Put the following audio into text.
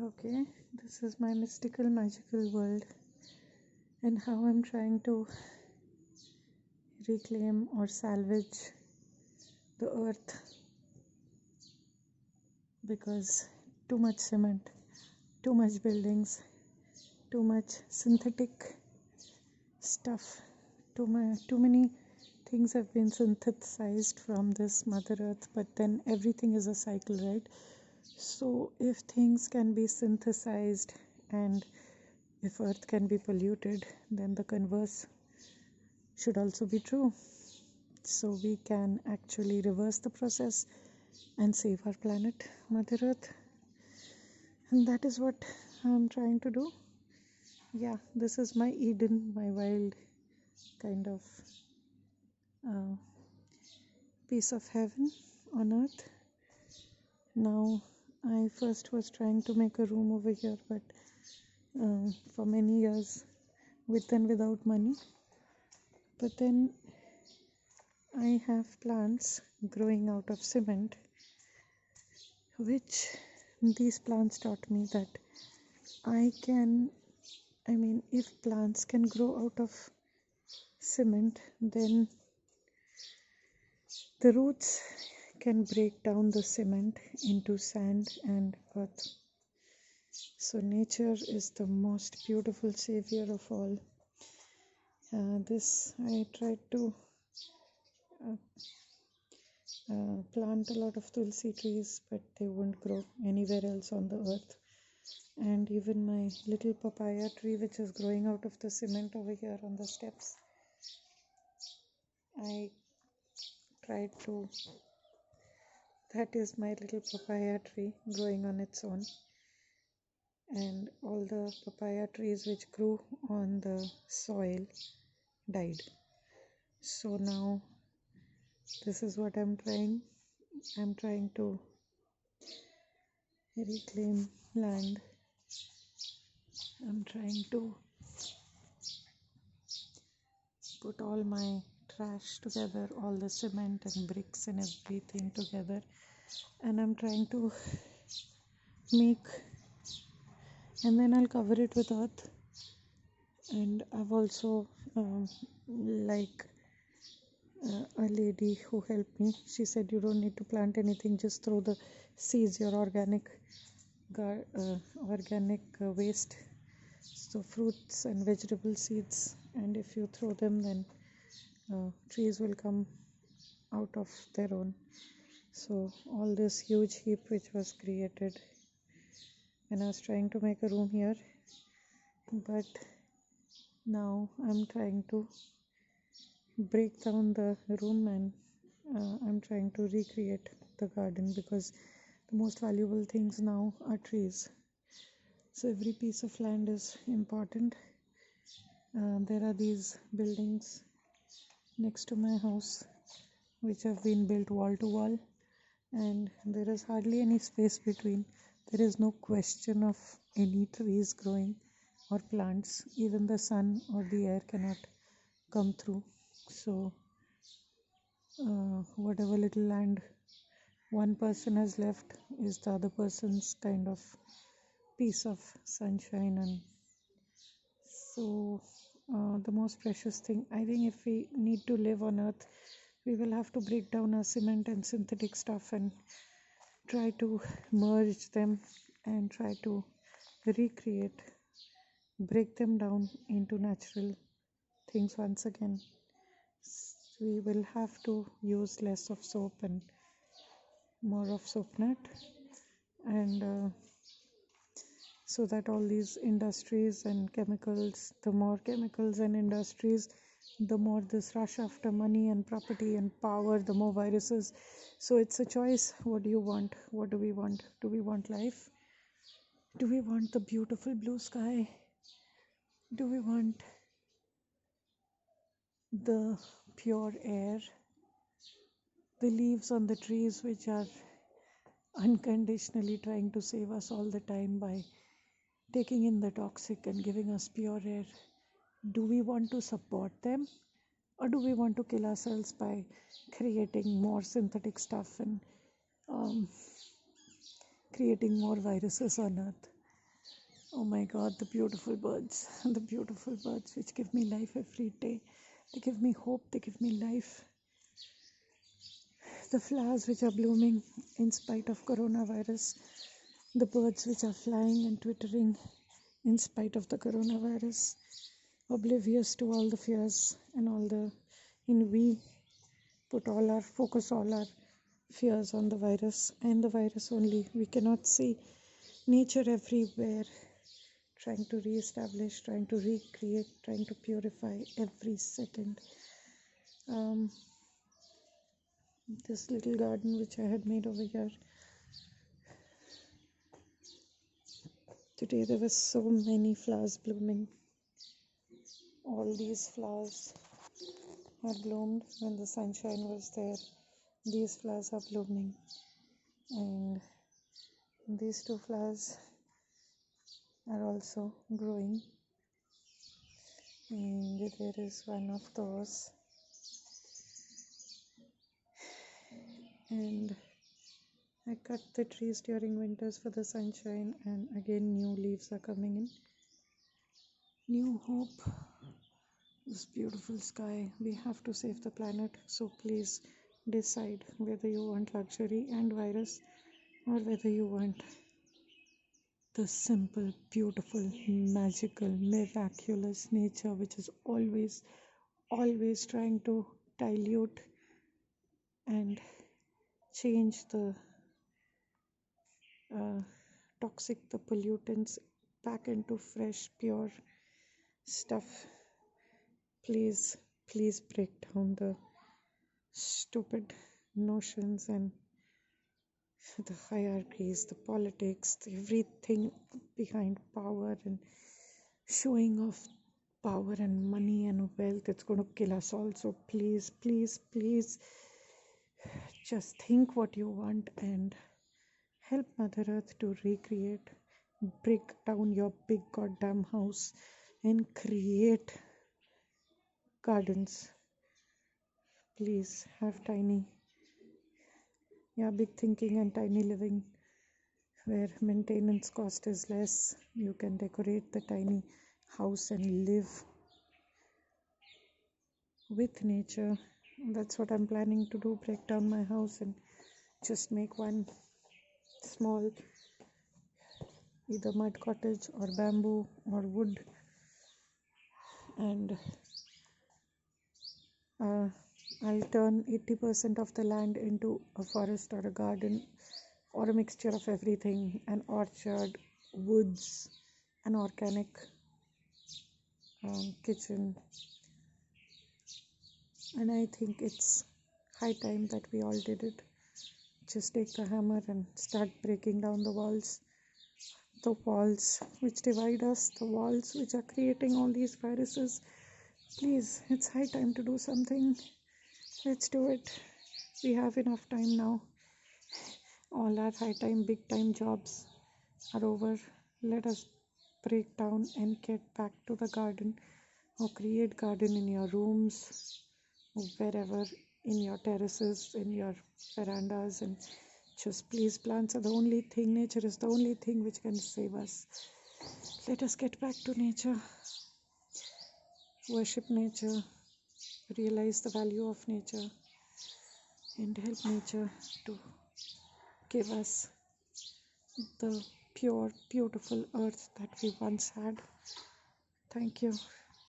Okay, this is my mystical, magical world, and how I'm trying to reclaim or salvage the earth because too much cement, too much buildings, too much synthetic stuff, too many things have been synthesized from this Mother Earth, but then everything is a cycle, right? So, if things can be synthesized and if Earth can be polluted, then the converse should also be true. So, we can actually reverse the process and save our planet, Mother Earth. And that is what I'm trying to do. Yeah, this is my Eden, my wild kind of uh, piece of heaven on earth. Now, I first was trying to make a room over here, but for many years, with and without money. But then I have plants growing out of cement, which these plants taught me that if plants can grow out of cement, then the roots can break down the cement into sand and earth. So nature is the most beautiful savior of all. This I tried to plant a lot of tulsi trees, but they won't grow anywhere else on the earth. And even my little papaya tree, which is growing out of the cement over here on the steps, I tried to, that is my little papaya tree growing on its own. And all the papaya trees which grew on the soil died. So now this is what I'm trying to reclaim land. I'm trying to put all my trash together, all the cement and bricks and everything together, and I'm trying to make, and then I'll cover it with earth. And I've also a lady who helped me, she said you don't need to plant anything, just throw the seeds, your organic waste, so fruits and vegetable seeds, and if you throw them, then trees will come out of their own. So all this huge heap which was created, and I was trying to make a room here, but now I'm trying to break down the room, and I'm trying to recreate the garden, because the most valuable things now are trees. So every piece of land is important. There are these buildings next to my house which have been built wall to wall, and there is hardly any space between. There is no question of any trees growing or plants. Even the sun or the air cannot come through. So whatever little land one person has left is the other person's kind of piece of sunshine. And so the most precious thing, I think, if we need to live on earth, we will have to break down our cement and synthetic stuff and try to merge them and try to recreate, break them down into natural things once again. We will have to use less of soap and more of soap net, and so that all these industries and chemicals, the more chemicals and industries, the more this rush after money and property and power, the more viruses. So it's a choice. What do you want? What do we want? Do we want life? Do we want the beautiful blue sky? Do we want the pure air, the leaves on the trees which are unconditionally trying to save us all the time by taking in the toxic and giving us pure air? Do we want to support them, or do we want to kill ourselves by creating more synthetic stuff and creating more viruses on earth? Oh my God, the beautiful birds, the beautiful birds which give me life every day. They give me hope, they give me life. The flowers which are blooming in spite of coronavirus, the birds which are flying and twittering in spite of the coronavirus, oblivious to all the fears and all the, we put all our focus, all our fears on the virus and the virus only. We cannot see nature everywhere, trying to re-establish, trying to recreate, trying to purify every second. This little garden which I had made over here, today there were so many flowers blooming. All these flowers had bloomed when the sunshine was there. These flowers are blooming, and these two flowers are also growing, and there is one of those, and I cut the trees during winters for the sunshine, and again new leaves are coming in, new hope. This beautiful sky. We have to save the planet, so please decide whether you want luxury and virus, or whether you want the simple, beautiful, magical, miraculous nature which is always trying to dilute and change the toxic, the pollutants back into fresh, pure stuff. Please break down the stupid notions and the hierarchies, the politics, everything behind power and showing off power and money and wealth. It's going to kill us all. So please just think what you want and help Mother Earth to recreate. Break down your big goddamn house and create gardens. Please have tiny, big thinking and tiny living, where maintenance cost is less. You can decorate the tiny house and live with nature. That's what I'm planning to do, break down my house and just make one small, either mud cottage or bamboo or wood, and I'll turn 80% of the land into a forest or a garden or a mixture of everything, an orchard, woods, an organic kitchen. And I think it's high time that we all did it. Just take the hammer and start breaking down the walls which divide us, the walls which are creating all these viruses. Please, it's high time to do something. Let's do it. We have enough time now. All our high time, big time jobs are over. Let us break down and get back to the garden, or create garden in your rooms, wherever, in your terraces, in your verandas, and just please, plants are the only thing, nature is the only thing which can save us. Let us get back to nature, worship nature, realize the value of nature, and help nature to give us the pure, beautiful earth that we once had. Thank you.